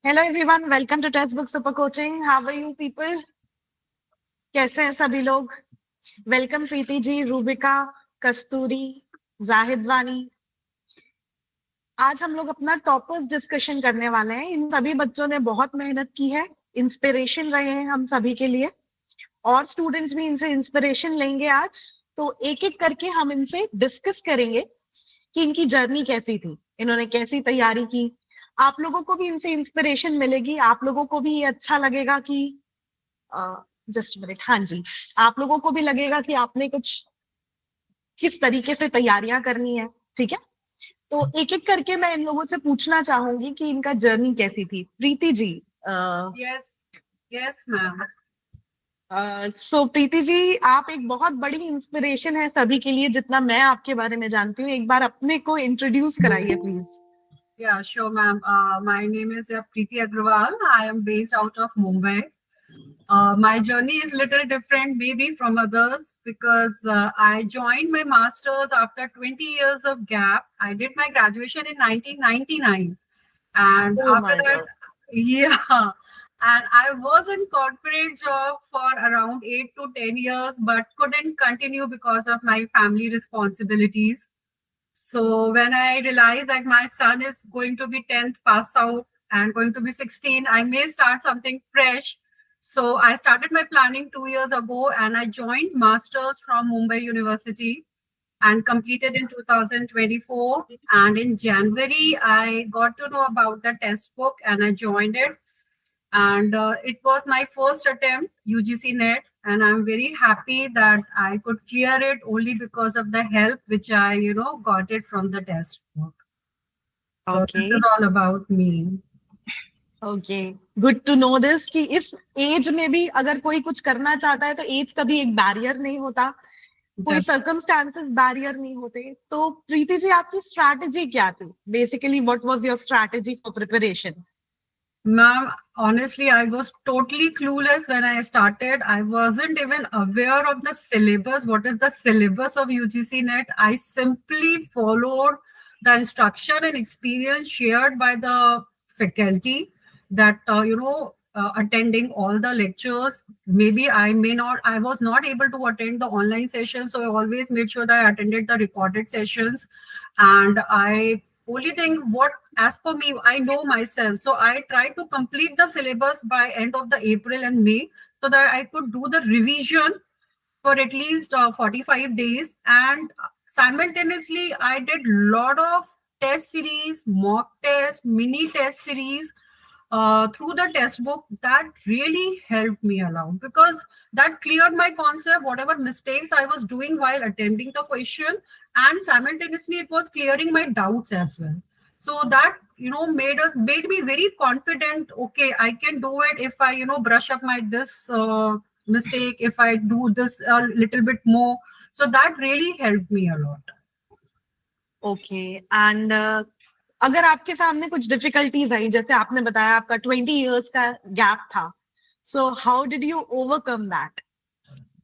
Hello everyone, welcome to Testbook Super Coaching. How are you people? कैसे हैं सभी लोग? वेलकम प्रीति जी, रूबिका, कस्तूरी, जाहिद वानी। आज हम लोग अपना टॉपर्स डिस्कशन करने वाले हैं। इन सभी बच्चों ने बहुत मेहनत की है, इंस्पिरेशन रहे हैं हम सभी के लिए, और स्टूडेंट्स भी इनसे इंस्पिरेशन लेंगे आज। तो एक एक करके हम इनसे डिस्कस करेंगे कि इनकी जर्नी कैसी थी, इन्होंने कैसी तैयारी की। आप लोगों को भी इनसे इंस्पिरेशन मिलेगी, आप लोगों को भी ये अच्छा लगेगा कि जस्ट मिनट, हाँ जी, आप लोगों को भी लगेगा कि आपने कुछ किस तरीके से तैयारियां करनी है। ठीक है, तो एक एक करके मैं इन लोगों से पूछना चाहूंगी कि इनका जर्नी कैसी थी। प्रीति जी। Yes ma'am. सो प्रीति जी, आप एक बहुत बड़ी इंस्पिरेशन है सभी के लिए, जितना मैं आपके बारे में जानती हूँ। एक बार अपने को इंट्रोड्यूस कराइए please. Yeah, sure, ma'am. My name is Preeti Agrawal. I am based out of Mumbai. My journey is little different, maybe from others, because I joined my masters after 20 years of gap. I did my graduation in 1999, and Oh after my that, God. yeah, and I was in corporate job for around 8 to 10 years, but couldn't continue because of my family responsibilities. So when I realized that my son is going to be 10th pass out and going to be 16, I may start something fresh. So I started my planning 2 years ago and I joined masters from Mumbai University and completed in 2024. And in January, I got to know about the test book and I joined it. And it was my first attempt, UGC NET, and I'm very happy that I could clear it only because of the help which I, got it from the test book. So this is all about me. Okay, good to know this कि इस as में भी अगर कोई कुछ करना चाहता है तो एज कभी एक बैरियर नहीं होता, कोई सर्कमस्टांसेस बैरियर नहीं होते। तो प्रीति जी, आपकी स्ट्रैटेजी क्या थी? Basically what was your strategy for preparation? Ma'am, honestly, I was totally clueless when I started. I wasn't even aware of the syllabus. What is the syllabus of UGC NET? I simply followed the instruction and experience shared by the faculty that, attending all the lectures. Maybe I was not able to attend the online session. So I always made sure that I attended the recorded sessions. And I only thing what as per me, I know myself, so I try to complete the syllabus by end of the April and May so that I could do the revision for at least 45 days. And simultaneously I did lot of test series, mock test, mini test series through the test book. That really helped me a lot because that cleared my concept, whatever mistakes I was doing while attending the question, and simultaneously it was clearing my doubts as well. So that made me very confident. Okay, I can do it if I brush up my this mistake, if I do this a little bit more. So that really helped me a lot. Okay, and अगर आपके सामने कुछ difficulties आई, जैसे आपने बताया आपका 20 years का gap था, so how did you overcome that?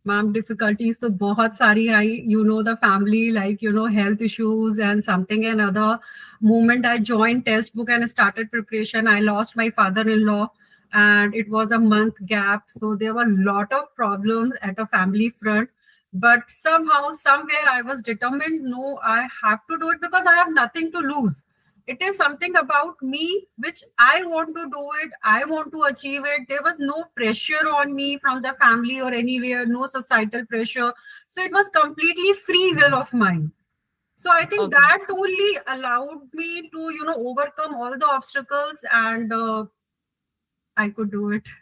Ma'am, difficulties तो बहुत सारी आई. The family, like, health issues and something and other. Moment I joined Testbook and started preparation, I lost my father-in-law and it was a month gap. So there were a lot of problems at a family front. But somehow, somewhere I was determined, no, I have to do it because I have nothing to lose. It is something about me which I want to do it. I want to achieve it. There was no pressure on me from the family or anywhere, no societal pressure. So it was completely free will of mine. So I think that only allowed me to, overcome all the obstacles and I could do it.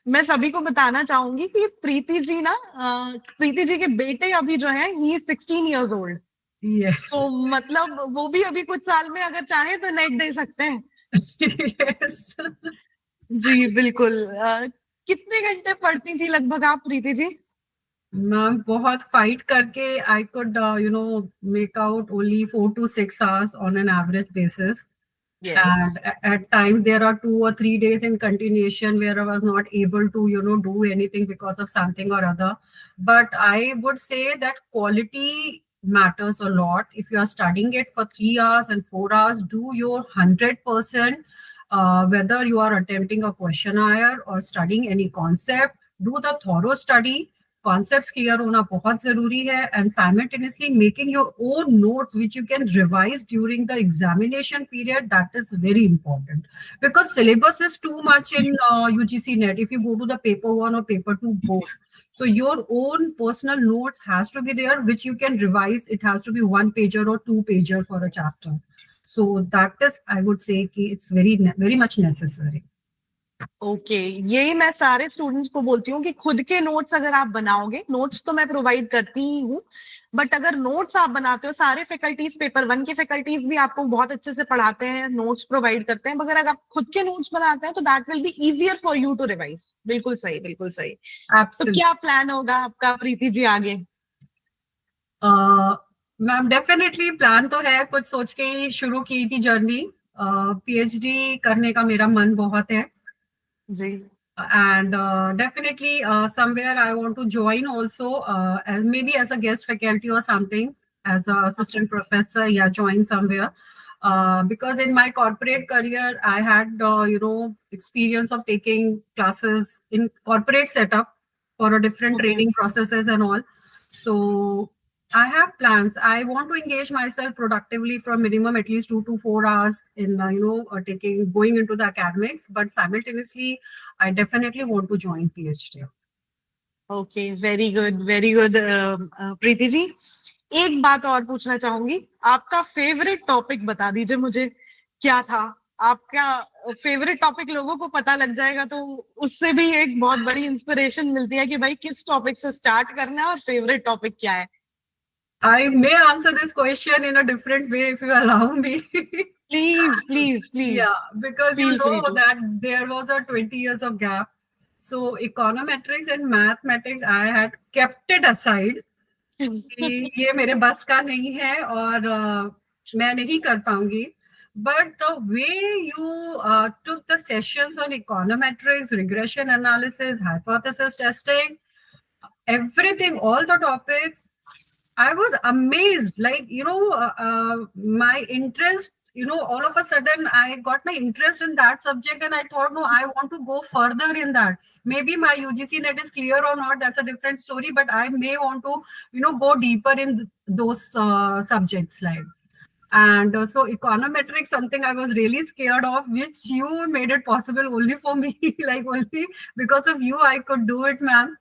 मैं सभी को बताना चाहूंगी कि प्रीति जी ना, प्रीति जी के बेटे अभी जो है, ही इज 16 इयर्स ओल्ड। सो मतलब वो भी अभी कुछ साल में अगर चाहे तो नेट दे सकते हैं। yes. जी बिल्कुल। कितने घंटे पढ़ती थी लगभग आप प्रीति जी? मैम बहुत फाइट करके I could make out only 4 to 6 hours on an average basis. Yes. And at times there are 2 or 3 days in continuation where I was not able to do anything because of something or other. But I would say that quality matters a lot. If you are studying it for 3 hours and 4 hours, do your 100%. whether you are attempting a questionnaire or studying any concept, do the thorough study. Concepts clear होना बहुत जरूरी है, and simultaneously making your own notes which you can revise during the examination period. That is very important because syllabus is too much in UGC NET. If you go to the paper 1 or paper 2 both, so your own personal notes has to be there which you can revise. It has to be 1 pager or 2 pager for a chapter. So that is, I would say, कि it's very much necessary. Okay यही मैं सारे students को बोलती हूँ कि खुद के नोट्स अगर आप बनाओगे, नोट्स तो मैं प्रोवाइड करती ही हूँ, बट अगर नोट्स आप बनाते हो, सारे फैकल्टीज पेपर 1 के फैकल्टीज भी आपको बहुत अच्छे से पढ़ाते हैं, नोट्स प्रोवाइड करते हैं, मगर अगर आप खुद के नोट्स बनाते हैं तो that will be easier for you to revise. बिल्कुल सही, बिल्कुल सही. तो क्या प्लान होगा आपका प्रीति जी आगे? मैम डेफिनेटली प्लान तो है, कुछ सोच के ही शुरू की थी जर्नी. पीएचडी करने का मेरा मन बहुत है जी. And definitely somewhere I want to join also as maybe as a guest faculty or something, as an assistant professor, yeah, join somewhere. Because in my corporate career I had experience of taking classes in corporate setup for a different training processes and all. So I have plans. I want to engage myself productively for minimum at least 2 to 4 hours in going into the academics, but simultaneously I definitely want to join PhD. Okay, very good, very good. Preeti ji, एक बात और पूछना चाहूंगी, आपका favourite topic बता दीजिए मुझे, क्या था आपका फेवरेट टॉपिक? लोगों को पता लग जाएगा तो उससे भी एक बहुत बड़ी इंस्पिरेशन मिलती है कि भाई किस टॉपिक से स्टार्ट करना है और फेवरेट टॉपिक क्या है. I may answer this question in a different way if you allow me. Please, please, please. Yeah, because Feel you know free to. that there was a 20 years of gap. So econometrics and mathematics, I had kept it aside. कि ये मेरे बस का नहीं है और मैं नहीं कर पाऊंगी. But the way you took the sessions on econometrics, regression analysis, hypothesis testing, everything, all the topics, I was amazed. Like, my interest, all of a sudden I got my interest in that subject and I thought, no, I want to go further in that. Maybe my UGC net is clear or not, that's a different story, but I may want to, go deeper in those subjects. And so econometrics, something I was really scared of, which you made it possible only for me. Like only because of you, I could do it, ma'am.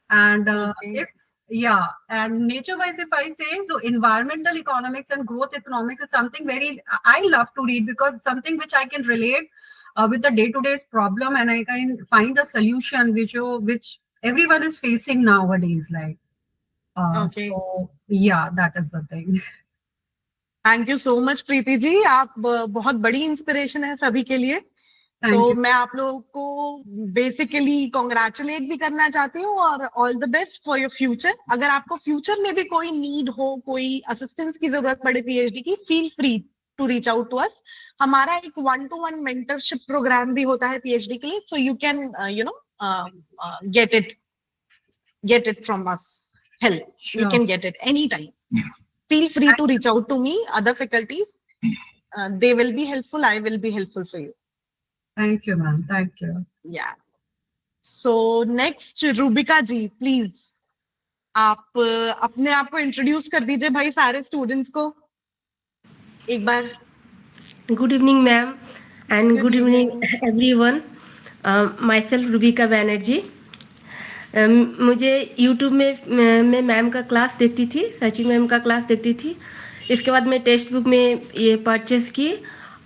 And and nature-wise, if I say, so environmental economics and growth economics is something I love to read because it's something which I can relate with the day-to-day problem and I can find a solution which everyone is facing nowadays. So yeah, that is the thing. Thank you so much Preeti ji, आप बहुत बड़ी inspiration है सभी के लिए. तो मैं आप लोगों को बेसिकली कॉन्ग्रेचुलेट भी करना चाहती हूँ और all the best for your future. अगर आपको फ्यूचर में भी कोई नीड हो, कोई असिस्टेंस की जरूरत पड़े पीएचडी की, feel free to reach out to us. हमारा एक 1-to-1 मेंटरशिप प्रोग्राम भी होता है पीएचडी के लिए, so you can get it from us. Help. Sure. You can get it anytime. Feel free to reach out to me, other faculties. They will be helpful. I will be helpful for you. Thank you, ma'am. Thank you. Yeah. So next, Rubika ji, please. आप अपने आप को introduce कर दीजिए भाई सारे students को एक बार. Good evening, ma'am, and good evening, everyone. Myself Rubika Banerjee. मुझे YouTube में मैम का क्लास देखती थी, सची मैम का क्लास देखती थी. इसके बाद मैं टेस्ट बुक में ये परचेस की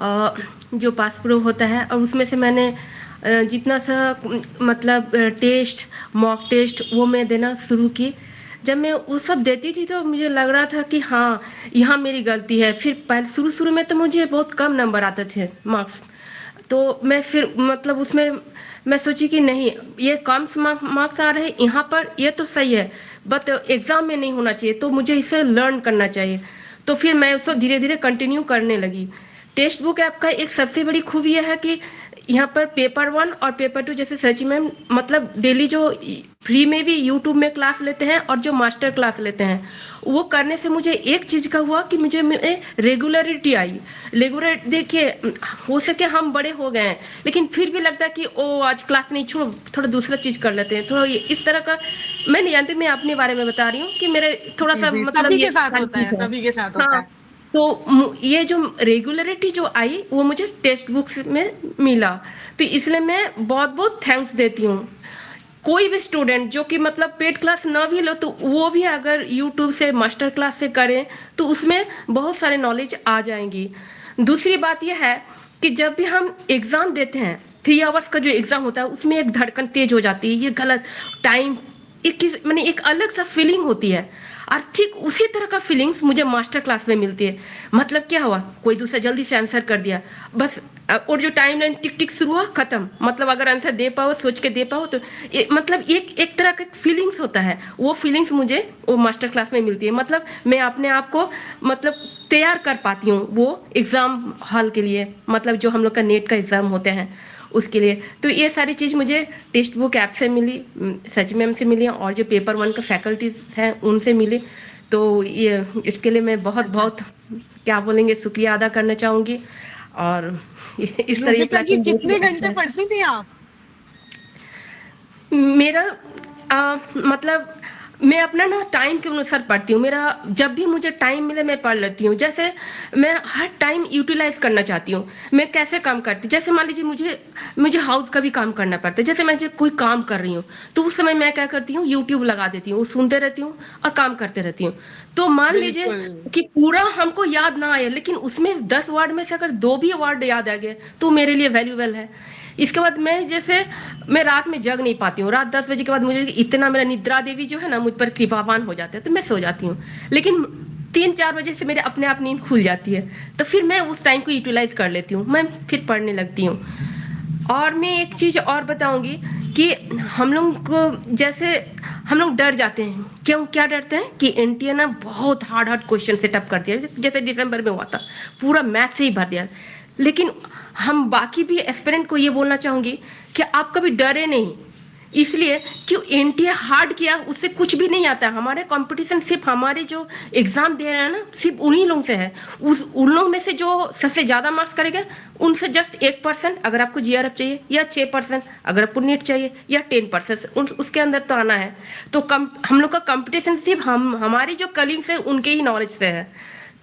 जो पास प्रो होता है, और उसमें से मैंने जितना सा मतलब टेस्ट, मॉक टेस्ट वो मैं देना शुरू की. जब मैं वो सब देती थी तो मुझे लग रहा था कि हाँ यहाँ मेरी गलती है. फिर पहले शुरू में तो मुझे बहुत कम नंबर आते थे मार्क्स, तो मैं फिर मतलब उसमें मैं सोची कि नहीं, ये कम मार्क्स आ रहे हैं यहाँ पर, ये तो सही है, बट एग्ज़ाम में नहीं होना चाहिए, तो मुझे इसे लर्न करना चाहिए. तो फिर मैं उसको धीरे धीरे कंटिन्यू करने लगी. टेक्स्ट बुक ऐप का एक सबसे बड़ी खूबी यह है कि यहाँ पर पेपर 1 और पेपर 2 जैसे सची मैम मतलब डेली जो फ्री में भी यूट्यूब में क्लास लेते हैं और जो मास्टर क्लास लेते हैं, वो करने से मुझे एक चीज का हुआ कि मुझे रेगुलरिटी आई। रेगुलर देखिए, हो सके हम बड़े हो गए हैं लेकिन फिर भी लगता है कि ओ आज क्लास नहीं, छोड़ो थोड़ा दूसरा चीज कर लेते हैं, थोड़ा इस तरह का। मैं नहीं जानती, मैं अपने बारे में बता रही हूँ कि मेरे थोड़ा सा मतलब सभी ये के साथ सारी होता है, चीज है। सभी के साथ होता हाँ, है। तो ये जो रेगुलरिटी जो आई वो मुझे टेक्स्ट बुक्स में मिला, तो इसलिए मैं बहुत बहुत थैंक्स देती हूँ। कोई भी स्टूडेंट जो कि मतलब पेड क्लास ना भी लो तो वो भी अगर यूट्यूब से मास्टर क्लास से करें तो उसमें बहुत सारे नॉलेज आ जाएंगी। दूसरी बात यह है कि जब भी हम एग्जाम देते हैं, 3 आवर्स का जो एग्जाम होता है उसमें एक धड़कन तेज हो जाती है, ये गलत टाइम, एक मैंने एक अलग सा फीलिंग होती है। और ठीक उसी तरह का फीलिंग्स मुझे मास्टर क्लास में मिलती है। मतलब क्या हुआ, कोई दूसरा जल्दी से आंसर कर दिया बस, और जो टाइम लाइन टिक टिक शुरू हुआ खत्म, मतलब अगर आंसर दे पाओ सोच के दे पाओ तो मतलब एक एक तरह का फीलिंग्स होता है, वो फीलिंग्स मुझे वो मास्टर क्लास में मिलती है। मतलब मैं अपने आप को मतलब तैयार कर पाती हूँ वो एग्जाम हॉल के लिए, मतलब जो हम लोग का नेट का एग्जाम होते हैं उसके लिए। तो ये सारी चीज़ मुझे टेक्स्ट बुक ऐप से मिली, सच मैम से मिली, और जो पेपर 1 का फैकल्टीज हैं उनसे मिली। तो ये इसके लिए मैं बहुत बहुत क्या बोलेंगे शुक्रिया अदा करना चाहूँगी। और इस तरह ये रूबिका जी प्लेटफॉर्म बहुत कितने ही अच्छा घंटे है। पढ़ती थी आप? मेरा मतलब मैं अपना ना टाइम के अनुसार पढ़ती हूँ, मेरा जब भी मुझे टाइम मिले मैं पढ़ लेती हूँ। जैसे मैं हर टाइम यूटिलाइज करना चाहती हूँ। मैं कैसे काम करती, जैसे मान लीजिए मुझे मुझे हाउस का भी काम करना पड़ता है, जैसे मैं जब कोई काम कर रही हूँ तो उस समय मैं क्या करती हूँ, यूट्यूब लगा देती हूँ, सुनते रहती हूँ और काम करते रहती हूँ। तो मान लीजिए बिल्कुल। कि पूरा हमको याद ना आए लेकिन उसमें 10 वर्ड में से अगर 2 भी वर्ड याद आ गए तो मेरे लिए वैल्यूबल है। इसके बाद मैं जैसे मैं रात में जग नहीं पाती हूँ, रात 10 बजे के बाद मुझे इतना मेरा निद्रा देवी जो है ना मुझ पर कृपावान हो जाते हैं तो मैं सो जाती हूँ। लेकिन 3-4 बजे से मेरे अपने आप नींद खुल जाती है, तो फिर मैं उस टाइम को यूटिलाइज कर लेती हूँ, मैं फिर पढ़ने लगती हूँ। और मैं एक चीज और बताऊंगी कि हम लोग को जैसे हम लोग डर जाते हैं, क्यों क्या डरते हैं कि एनटीए ना बहुत हार्ड हार्ड क्वेश्चन सेटअप कर दिया, जैसे दिसंबर में हुआ था पूरा मैथ से ही भर दिया। लेकिन हम बाकी भी एस्पिरेंट को ये बोलना चाहूंगी कि आप कभी डरे नहीं, इसलिए क्यों एनटीए हार्ड किया उससे कुछ भी नहीं आता है। हमारे कंपटीशन सिर्फ हमारे जो एग्जाम दे रहे हैं ना सिर्फ उन्हीं लोग से है, उन लोग में से जो सबसे ज्यादा मार्क्स करेगा उनसे जस्ट 1%, अगर आपको जीआरएफ चाहिए, या 6% अगर आपको नीट चाहिए, या 10% उसके अंदर तो आना है। तो हम लोग का कंपटीशन सिर्फ हमारी जो कलीग्स है उनके ही नॉलेज से है,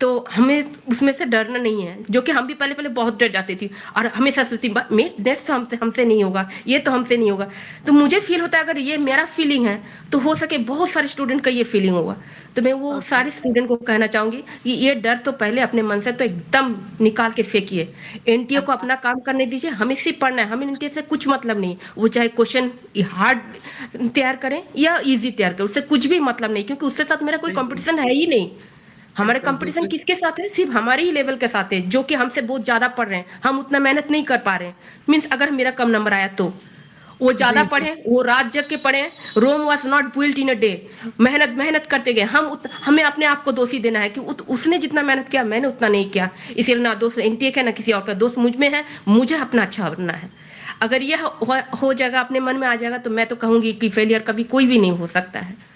तो हमें उसमें से डरना नहीं है, जो कि हम भी पहले पहले बहुत डर जाती थी और हमेशा सोचती नेक्स्ट हमसे हमसे नहीं होगा, ये तो हमसे नहीं होगा। तो मुझे फील होता है अगर ये मेरा फीलिंग है तो हो सके बहुत सारे स्टूडेंट का ये फीलिंग होगा। तो मैं वो सारे स्टूडेंट को कहना चाहूंगी कि ये डर तो पहले अपने मन से तो एकदम निकाल के फेंकिए, एनटीए को अपना काम करने दीजिए, हमें सिर्फ पढ़ना है, हमें एनटीए से कुछ मतलब नहीं, वो चाहे क्वेश्चन हार्ड तैयार करें या इजी तैयार करें, उससे कुछ भी मतलब नहीं, क्योंकि उसके साथ मेरा कोई कंपटीशन है ही नहीं। हमारे कंपटीशन किसके साथ है, सिर्फ हमारे ही लेवल के साथ है, जो कि हमसे बहुत ज्यादा पढ़ रहे हैं, हम उतना मेहनत नहीं कर पा रहे हैं। मीन्स अगर मेरा कम नंबर आया तो वो ज्यादा पढ़े, वो रात जग के पढ़े, Rome was not built in a day, मेहनत मेहनत करते गए। हमें अपने आप को दोषी देना है कि उसने जितना मेहनत किया मैंने उतना नहीं किया, इसलिए ना दोष एनटीए का ना किसी और का दोष मुझ में है, मुझे अपना अच्छा बनना है। अगर यह हो जाएगा, अपने मन में आ जाएगा, तो मैं तो कहूंगी कि फेलियर कभी कोई भी नहीं हो सकता है।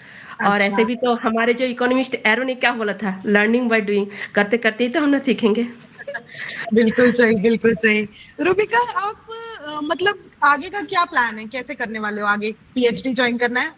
और ऐसे भी तो हमारे जो इकोनॉमिस्ट एरो ने क्या बोला था, लर्निंग बाय डूइंग, करते करते ही तो हम लोग सीखेंगे। बिल्कुल सही, बिल्कुल सही। रूबिका आप मतलब आगे का क्या प्लान है, कैसे करने वाले हो आगे? पीएचडी ज्वाइन करना है?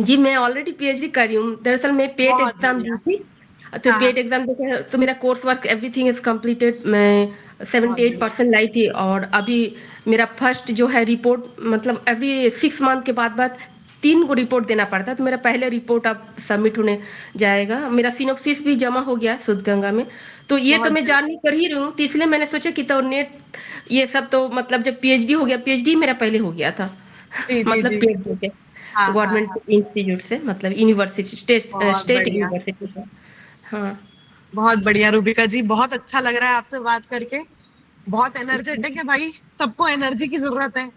जी मैं ऑलरेडी पीएचडी कर रही हूँ, दरअसल मैं पेट बहुत एग्जाम दी बढ़िया। थी, तो हाँ, पेट एग्जाम देकर तो मेरा course work everything is completed, मैं बहुत बढ़िया। 78% लाई थी। और अभी मेरा फर्स्ट जो है रिपोर्ट, मतलब एवरी 6 मंथ के बाद 3 को रिपोर्ट देना पड़ता है, तो मेरा पहले रिपोर्ट अब सबमिट होने जाएगा। मेरा सिनोप्सिस भी जमा हो गया शुद्ध गंगा में, तो ये तो बहुत मैं बढ़िया। जान कर ही रही हूँ, तो इसलिए मैंने सोचा कि तो नेट ये सब तो मतलब जब पीएचडी हो गया, पीएचडी मेरा पहले हो गया था जी जी मतलब जी। पेट देके हाँ हाँ गवर्नमेंट हाँ। इंस्टीट्यूट से, मतलब यूनिवर्सिटी, स्टेट बहुत स्टेट बढ़िया। यूनिवर्सिटी से। हाँ बहुत बढ़िया रूबिका जी, बहुत अच्छा लग रहा है आपसे बात करके। बहुत एनर्जेटिक है भाई, सबको एनर्जी की जरूरत है।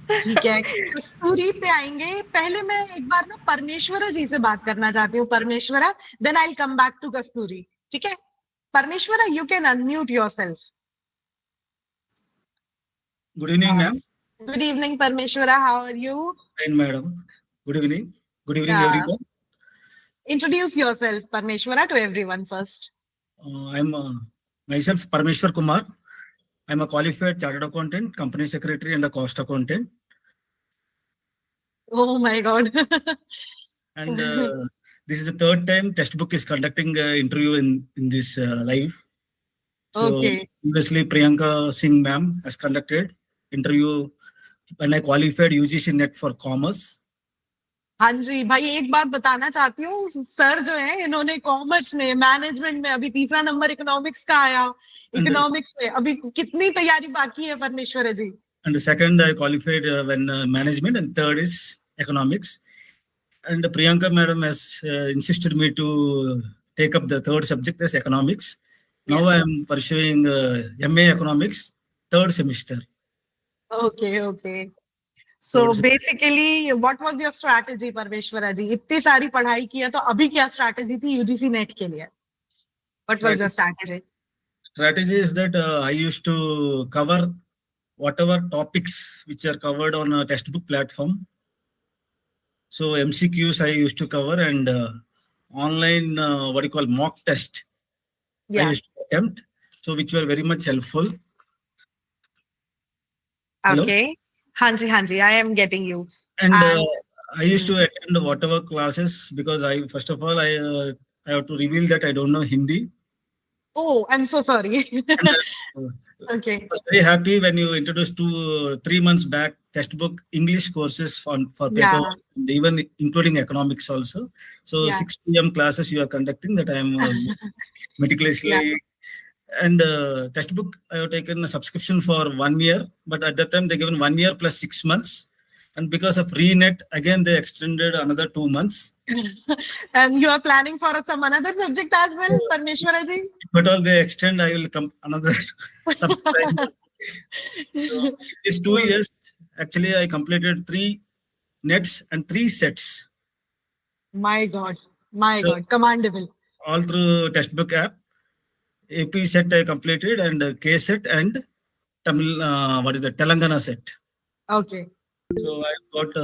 ठीक है, कस्तूरी पे आएंगे। पहले मैं एक बार ना परमेश्वरा जी से बात करना चाहती हूँ, Parmeshwara, then I come back to Kasturi. ठीक है? Parmeshwara, you can unmute yourself. Good evening, ma'am. Good evening, Parmeshwara. How are you? Fine, madam. Good evening. Good evening, Yeah. everyone. Introduce yourself, Parmeshwara, to everyone first. I'm myself Parameshwar Kumar. I'm a qualified chartered accountant, company secretary, and a cost accountant. Oh my God. And this is the third time Testbook is conducting interview in this live. So Okay. previously Priyanka Singh ma'am has conducted interview when I qualified UGC NET for commerce. हाँ जी भाई, एक बात बताना चाहती हूँ, sir जो है इन्होंने कॉमर्स में, मैनेजमेंट में, अभी तीसरा नंबर इकोनॉमिक्स का आया, इकोनॉमिक्स में अभी कितनी तैयारी बाकी है परमेश्वर जी? And the second I qualified when management, and third is economics. And Priyanka madam has insisted me to take up the third subject as economics. Now I am pursuing MA economics, third semester. Okay, okay. So basically, what was your strategy, परमेश्वरा जी? इतनी सारी पढ़ाई की है तो अभी क्या strategy थी UGC NET के लिए? What was your strategy? Strategy is that I used to cover whatever topics which are covered on a textbook platform. So MCQs I used to cover, and online what you call mock test I used to attempt. So which were very much helpful. Okay. Hanji, Hanji, I am getting you. And I used to attend whatever classes because first of all, I have to reveal that I don't know Hindi. Oh, I'm so sorry. And, okay. I was very happy when you introduced 3 months back textbook English courses for paper, and even including economics also. So 6 p.m. classes you are conducting that I am meticulously. And textbook, I have taken a subscription for 1 year, but at that time they given 1 year plus 6 months. And because of ReNet, again they extended another 2 months. And you are planning for some another subject as well, Parmeshwara ji? But all they extend, I will come another subject. So these 2 years, actually I completed 3 nets and 3 sets. My God, commendable. All through textbook app. AP set I completed, and K set and Tamil, Telangana set. Okay. So I got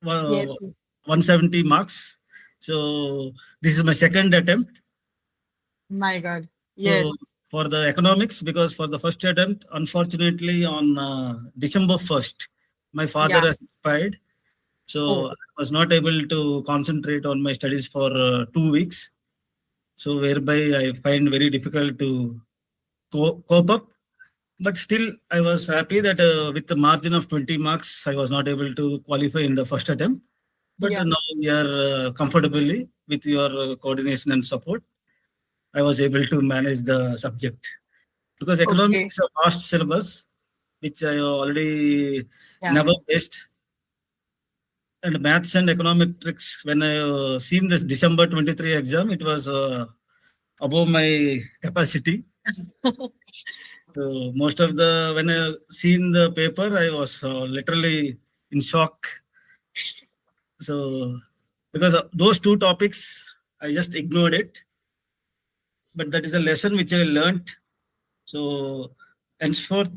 170 marks. So this is my second attempt. My God. Yes. So for the economics, because for the first attempt, unfortunately on December 1st, my father has expired. So I was not able to concentrate on my studies for 2 weeks. So whereby I find very difficult to cope up. But still, I was happy that with the margin of 20 marks, I was not able to qualify in the first attempt. But now we are comfortably with your coordination and support. I was able to manage the subject. Because economics is a vast syllabus, which I already never faced. And maths and econometrics, when I seen this December 23 exam, it was above my capacity. So most of when I seen the paper, I was literally in shock. So because of those 2 topics, I just ignored it. But that is a lesson which I learned. So henceforth,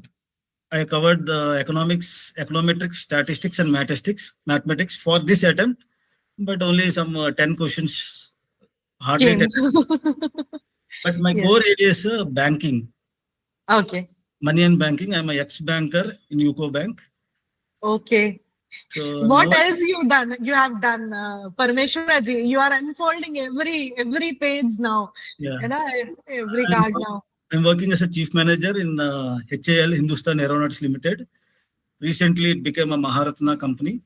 I covered the economics, econometrics, statistics, and mathematics for this attempt, but only some 10 questions hardly 10. But my core area is banking. Okay. Money and banking. I'm a ex-banker in UCO Bank. Okay. So what else you have done, Parmeshwara ji? You are unfolding every page now. Yeah. Every card now. I'm working as a chief manager in HAL, Hindustan Aeronautics Limited. Recently, it became a Maharatna company.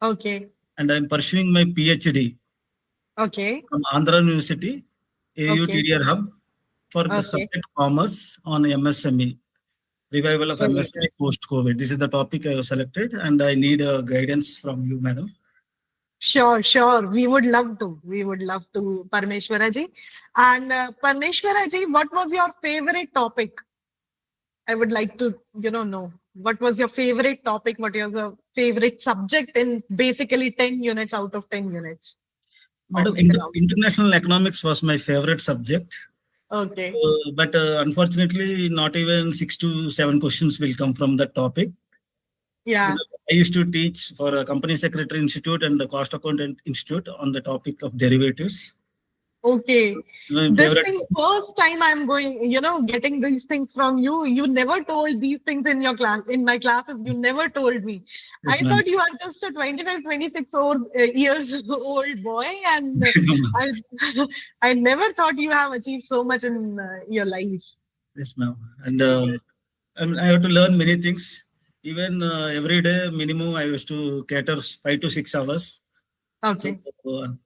Okay. And I'm pursuing my PhD. Okay. From Andhra University, AU TDR Hub, for the subject commerce on MSME. Revival of MSME post-COVID. This is the topic I have selected, and I need guidance from you, madam. Sure. We would love to. Parmeshwara ji. And Parmeshwara ji, what was your favorite topic? I would like to, know. What was your favorite topic? What was your favorite subject in basically 10 units out of 10 units? Madam, international economics was my favorite subject. Okay. But unfortunately, not even 6 to 7 questions will come from that topic. Yeah. I used to teach for a company secretary institute and the cost accountant institute on the topic of derivatives. Okay. My This favorite. thing, first time I'm going, getting these things from you. You never told these things in your class. In my classes, you never told me. Yes, I ma'am. thought you are just a 25, 26 years old boy, and I, I never thought you have achieved so much in your life. Yes, ma'am. And I have to learn many things. Even every day, minimum, I used to cater 5 to 6 hours. Okay. So,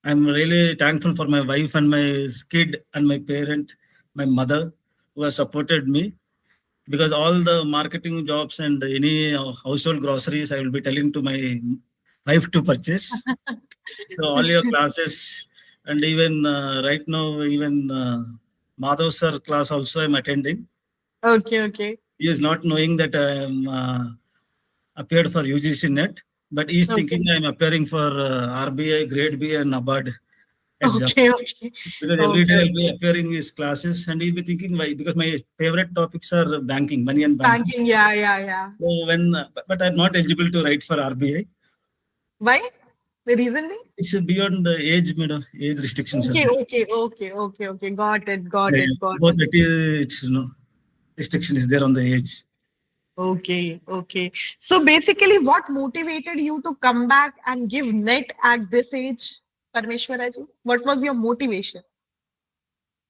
I'm really thankful for my wife and my kid and my parent, my mother, who has supported me. Because all the marketing jobs and any household groceries, I will be telling to my wife to purchase. So all your classes, and even right now, even Madhav sir class also I'm attending. Okay. Okay. He is not knowing that I am appeared for UGC NET, but he is Okay. thinking I am appearing for RBI, Grade B, and NABARD exam. Okay. Okay. Because every day I'll be appearing his classes, and he'll be thinking why? Because my favorite topics are banking, money and banking. Banking. Yeah. Yeah. Yeah. So but I'm not eligible to write for RBI. Why? The reason being? It's beyond the age, madam, age restrictions. Okay. Okay. Okay. Okay. Okay. Got it. Got Yeah, it. Got about it. 30, it's restriction is there on the age. Okay, okay. So basically, what motivated you to come back and give net at this age, Parmeshwaraji? What was your motivation?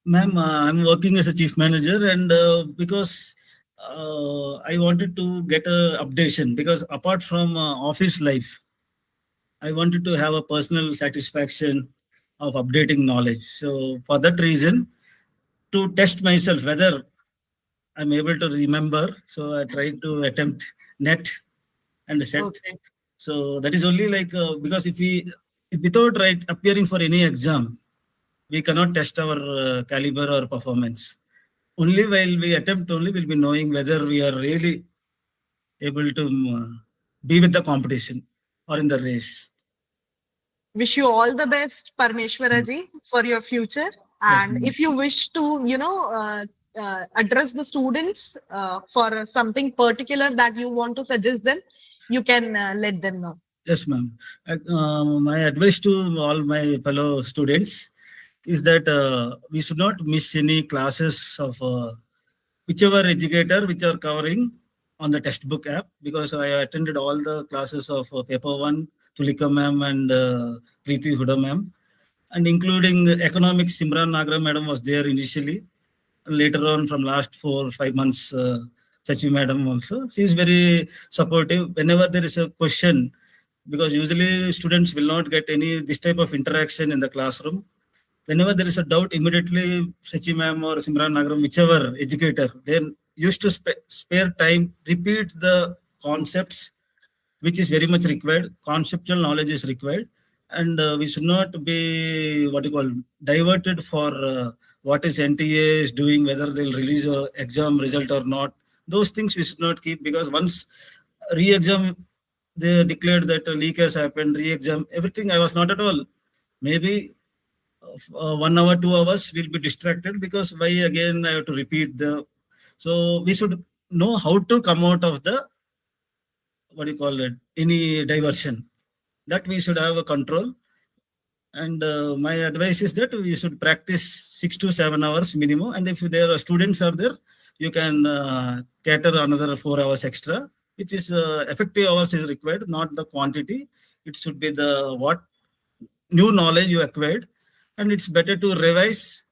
Ma'am, I'm working as a chief manager, and because I wanted to get a updation, because apart from office life, I wanted to have a personal satisfaction of updating knowledge. So for that reason, to test myself whether I'm able to remember, so I tried to attempt net and set. Okay. So that is only like because if without appearing for any exam, we cannot test our caliber or performance. Only while we attempt, only we'll be knowing whether we are really able to be with the competition or in the race. Wish you all the best, Parmeshwaraji, for your future. Yes, And if you wish to, address the students for something particular that you want to suggest them, you can let them know. yes, ma'am. My advice to all my fellow students is that we should not miss any classes of whichever educator which are covering on the textbook app, because I attended all the classes of paper 1, Tulika ma'am and Preeti Huda ma'am, and including economics, Simran Nagra madam was there initially. Later on, from last 4 or 5 months, Shachi madam also. She is very supportive. Whenever there is a question, because usually students will not get any this type of interaction in the classroom. Whenever there is a doubt, immediately Shachi ma'am or Simran Nagaram, whichever educator, they used to spare time, repeat the concepts, which is very much required. Conceptual knowledge is required, and we should not be what you call diverted for what is NTA is doing, whether they'll release a exam result or not. Those things we should not keep, because once re-exam they declared that a leak has happened, re-exam, everything, I was not at all. Maybe 1 hour, 2 hours will be distracted, because why again I have to repeat the. So we should know how to come out of the what do you call it, any diversion. That we should have a control. And my advice is that you should practice 6 to 7 hours minimum. And if there are students are there, you can cater another 4 hours extra, which is effective hours is required, not the quantity. It should be the what new knowledge you acquired, and it's better to revise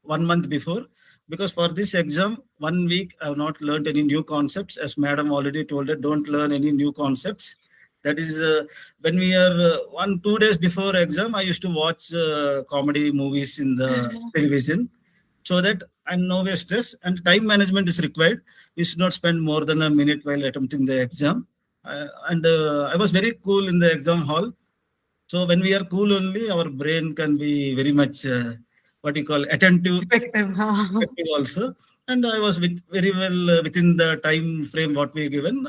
1 month before, because for this exam 1 week I have not learned any new concepts, as madam already told that don't learn any new concepts. That is when we are 1 2 days before exam, I used to watch comedy movies in the television, so that I'm nowhere stressed, and time management is required. You should not spend more than a minute while attempting the exam. And I was very cool in the exam hall. So when we are cool only, our brain can be very much what you call attentive, Effective. effective also. And I was very well within the time frame what we given.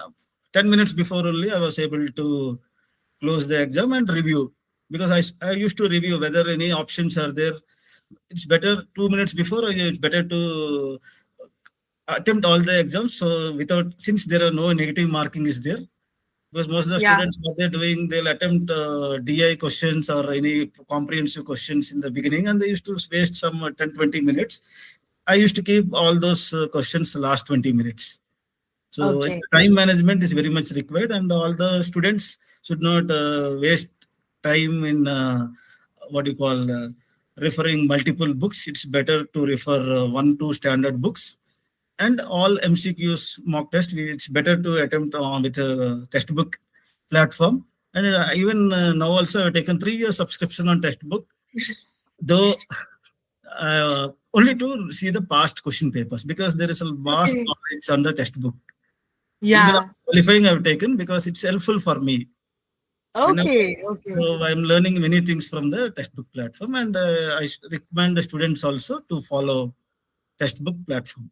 10 minutes before only, I was able to close the exam and review. because I used to review whether any options are there. It's better 2 minutes before, or it's better to attempt all the exams. So since there are no negative marking is there, because most of the Yeah. students, what they're doing, they'll attempt DI questions or any comprehensive questions in the beginning, and they used to waste some 10-20 minutes. I used to keep all those questions the last 20 minutes. So it's Okay. time management is very much required, and all the students should not waste time in what you call referring multiple books. It's better to refer 1-2 standard books, and all MCQs mock test. It's better to attempt on with a textbook platform. And even now also I've taken 3 years subscription on textbook, though only to see the past question papers, because there is a vast Okay. knowledge on the textbook. Even Yeah. qualifying I've taken because it's helpful for me. Okay. Okay. So I'm learning many things from the textbook platform, and I recommend the students also to follow textbook platform.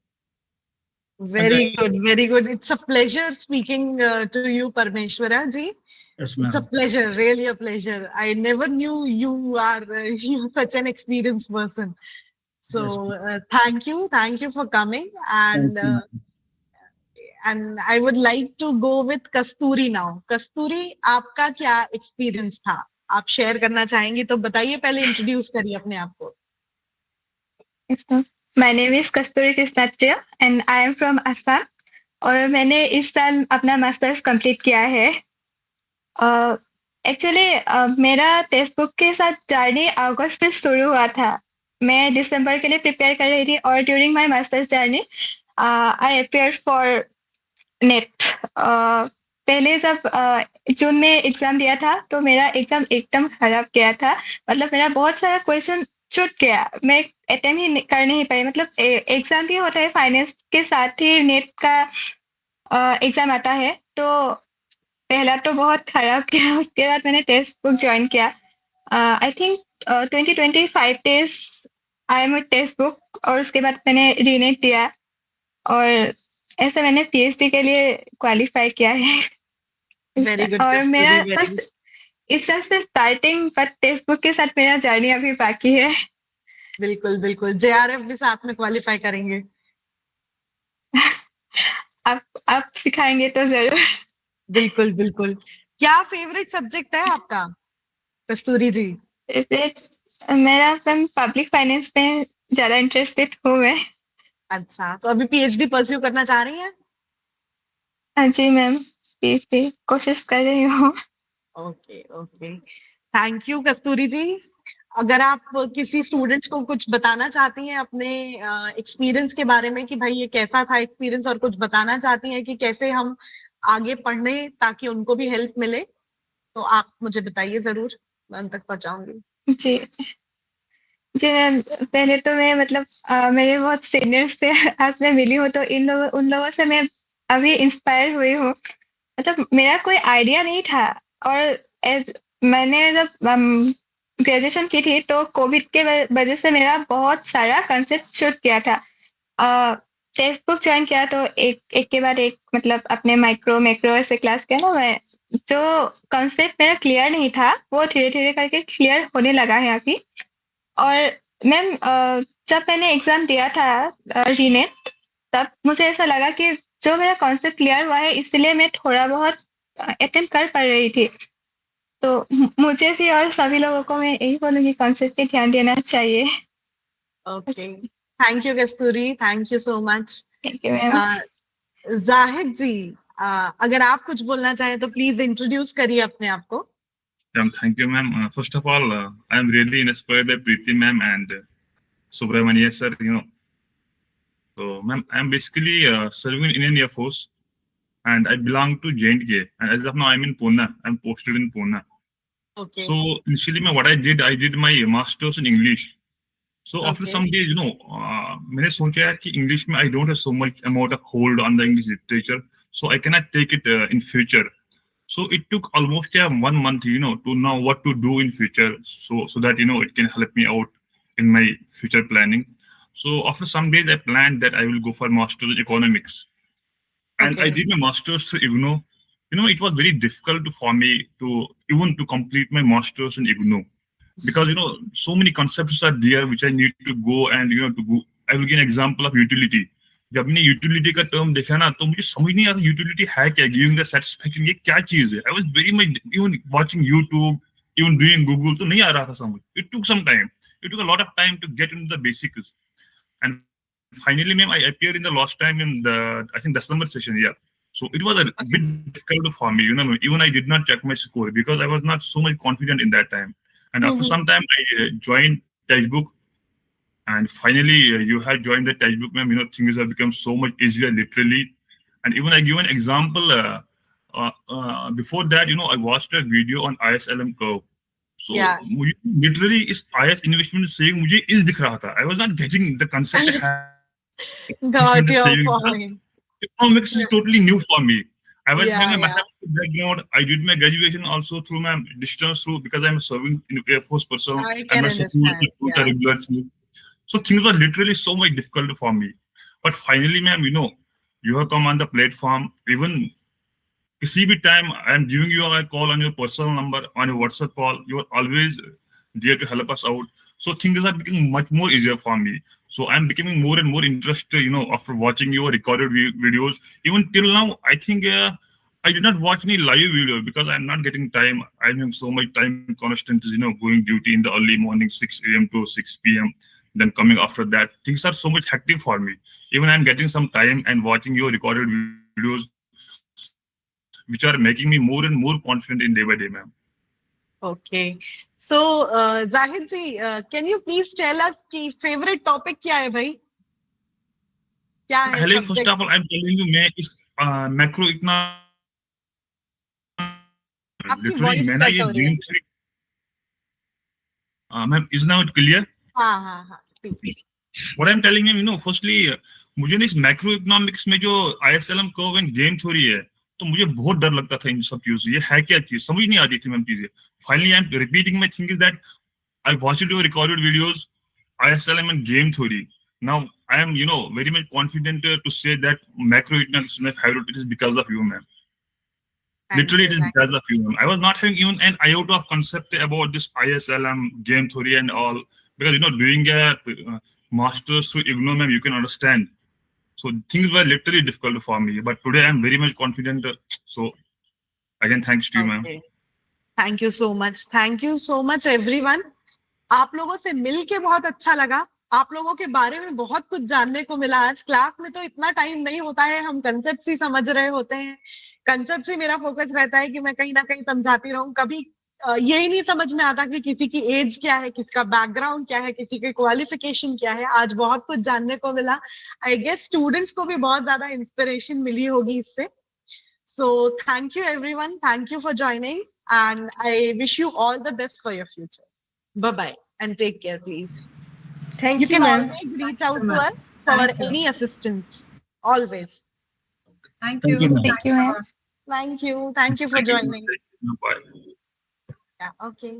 Very good. Very good. It's a pleasure speaking to you, Parmeshwara ji. Yes, It's a ma'am. pleasure, really a pleasure. I never knew you are you're such an experienced person. So thank you for coming, Thank you. and I would like to go with Kasturi now. Kasturi, आपका क्या experience था? आप share करना चाहेंगी तो बताइए, पहले introduce करिए अपने आप को. My name is Kasturi Krishnatya and I am from Assam. और मैंने इस साल अपना मास्टर्स कंप्लीट किया है. एक्चुअली मेरा टेक्स्ट बुक के साथ जर्नी अगस्त से शुरू हुआ था. मैं दिसंबर के लिए प्रिपेयर कर रही थी और during my masters journey I appear for net. पहले जब जून में एग्जाम दिया था तो मेरा एग्जाम एकदम खराब गया था. मतलब मेरा बहुत सारा क्वेश्चन छूट गया. मैं अटेम्प्ट ही कर नहीं पाई. मतलब एग्जाम भी होता है फाइनेंस के साथ ही नेट का एग्जाम आता है. तो पहला तो बहुत खराब किया. उसके बाद मैंने टेस्ट बुक ज्वाइन किया. I think 20-25 days I am Testbook और उसके बाद मैंने रीनेट दिया और ऐसे मैंने पीएचडी के लिए क्वालिफाई किया है. Very good, और Kasturi, मेरा very बस good. इस से स्टार्टिंग बट टेक्स्ट बुक के साथ मेरा जर्नी अभी बाकी है. बिल्कुल बिल्कुल. JRF भी साथ में क्वालिफाई करेंगे. आप सिखाएंगे तो जरूर. बिल्कुल बिल्कुल. क्या फेवरेट सब्जेक्ट है आपका, कस्तूरी जी? मेरा पब्लिक फाइनेंस में ज्यादा इंटरेस्टेड हूँ मैं. अच्छा, तो अभी पीएचडी परस्यू करना चाह रही हैं? हाँ जी मैम, पीएचडी कोशिश कर रही हूँ. Okay okay. थैंक यू कस्तूरी जी. अगर आप किसी स्टूडेंट्स को कुछ बताना चाहती हैं अपने एक्सपीरियंस के बारे में कि भाई ये कैसा था एक्सपीरियंस, और कुछ बताना चाहती हैं कि कैसे हम आगे पढ़ने ताकि उनको भी हेल्प मिले, तो आप मुझे बताइए जरूर, मैं उन तक पहुंचाऊंगी. जी जी मैम, पहले तो मैं मतलब मेरे बहुत सीनियर्स से आज मैं मिली हूँ तो उन लोगों से मैं अभी इंस्पायर हुई हूँ. मतलब मेरा कोई आइडिया नहीं था और मैंने जब ग्रेजुएशन की थी तो कोविड के वजह से मेरा बहुत सारा कंसेप्ट छूट गया था. टेक्स्ट बुक ज्वाइन किया तो एक के बाद एक मतलब अपने माइक्रो मैक्रो ऐसे क्लास किया ना. मैं जो कंसेप्ट मेरा क्लियर नहीं था वो धीरे धीरे करके क्लियर होने लगा है अभी. और मैम जब मैंने एग्जाम दिया था रीनेट, तब मुझे ऐसा लगा कि जो मेरा कॉन्सेप्ट क्लियर हुआ है इसलिए मैं थोड़ा बहुत अटेम्प्ट कर पा रही थी. तो मुझे भी और सभी लोगों को मैं यही बोलूंगी कॉन्सेप्ट पे ध्यान देना चाहिए. Okay. Thank you Kasturi, thank you so much. Thank you ma'am. Zahid ji, अगर आप कुछ बोलना चाहें तो प्लीज इंट्रोड्यूस करिए अपने आप को. Thank you, ma'am. First of all, I am really inspired by Preeti ma'am and Subramania sir. So, ma'am, I am basically serving in Indian Air Force, and I belong to J&K. And as of now, I'm in Pune. I'm posted in Pune. Okay. So initially, what I did my masters in English. So after Okay. some days, मैंने सोचा यार कि English में I don't have so much amount of hold on the English literature, so I cannot take it in future. So it took almost 1 month, to know what to do in future, so that it can help me out in my future planning. So after some days, I planned that I will go for master's in economics, and Okay. I did my master's through IGNO. it was very difficult for me to even to complete my master's in IGNOU, because so many concepts are there which I need to go and to go. I will give an example of utility. जब मैंने utility का term देखा ना तो मुझे समझ नहीं आता यूटिलिटी है क्या, गिविंग द सेटिस्फैक्शन, ये क्या चीज है. I was very much even watching YouTube, even doing Google, तो नहीं आ रहा था समझ. It took some time, it took a lot of time to get into the basics. And finally, ma'am, I appeared in the last time in the, I think, December session. Yeah. So it was a bit difficult for me. Even I did not check my score because I was not so much confident in that time. And after some time, I joined Testbook. And finally, you have joined the Testbook, ma'am. Things have become so much easier, literally. And even I give an example. Before that, I watched a video on ISLM curve. So literally, is IS investment saying मुझे is दिख रहा था. I was not getting the concept. Got your point. Economics is totally new for me. I was having a mathematical background. I did my graduation also through my distance through because I'm serving in Air Force person. I can understand. So things were literally so much difficult for me. But finally, ma'am, you have come on the platform. Even किसी भी time I am giving you a call on your personal number, on your WhatsApp call, you are always there to help us out. So things are becoming much more easier for me. So I'm becoming more and more interested, after watching your recorded videos. Even till now, I think I did not watch any live video because I'm not getting time. I'm having so much time constant, going duty in the early morning, 6 a.m. to 6 p.m. Then coming after that, things are so much hectic for me. Even I'm getting some time and watching your recorded videos, which are making me more and more confident in day by day, ma'am. Okay. So, Zahid ji, can you please tell us ki favorite topic kya hai, bhai? Kya hai Hello, subject? first of all, I'm telling you, मैं इस macroeconomics literally मैंने ये game theory. Ma'am, is now it clear? हाँ. Please. What I'm telling you, firstly, मुझे ना इस macroeconomics में जो ISLM curve and game theory है, तो मुझे बहुत डर लगता था इन सब चीजों से. ये है क्या चीज, समझ नहीं आती थी मैम चीजें. Finally, I'm repeating my thing is that I watched your recorded videos, ISLM and game theory. Now I am, very much confident to say that macroeconomics is my favorite. It is because of you, ma'am. Literally, it is because of you, ma'am. I was not having even an iota of concept about this ISLM, game theory, and all. Because doing a master's through IGNOU, ma'am, you can understand. So things were literally difficult for me. But today, I'm very much confident. So again, thanks to you, ma'am. Thank you so much. Thank you so much, everyone. आप लोगों से मिलके बहुत अच्छा लगा. आप लोगों के बारे में बहुत कुछ जानने को मिला. आज क्लास में तो इतना टाइम नहीं होता है, हम कंसेप्ट ही समझ रहे होते हैं. कंसेप्ट ही मेरा फोकस रहता है कि मैं कहीं ना कहीं समझाती रहूं. कभी यही नहीं समझ में आता कि किसी की एज क्या है, किसका बैकग्राउंड क्या है, किसी की क्वालिफिकेशन क्या है. आज बहुत कुछ जानने को मिला. आई गेस स्टूडेंट्स को भी बहुत ज्यादा इंस्पिरेशन मिली होगी इससे. So thank you everyone. Thank you for joining and I wish you all the best for your future. Bye-bye and take care, please. Thank you, can ma'am. always reach out to us for any assistance. Always. Thank you. Thank you, ma'am. Thank you. Thank you for joining. Bye. Yeah, okay.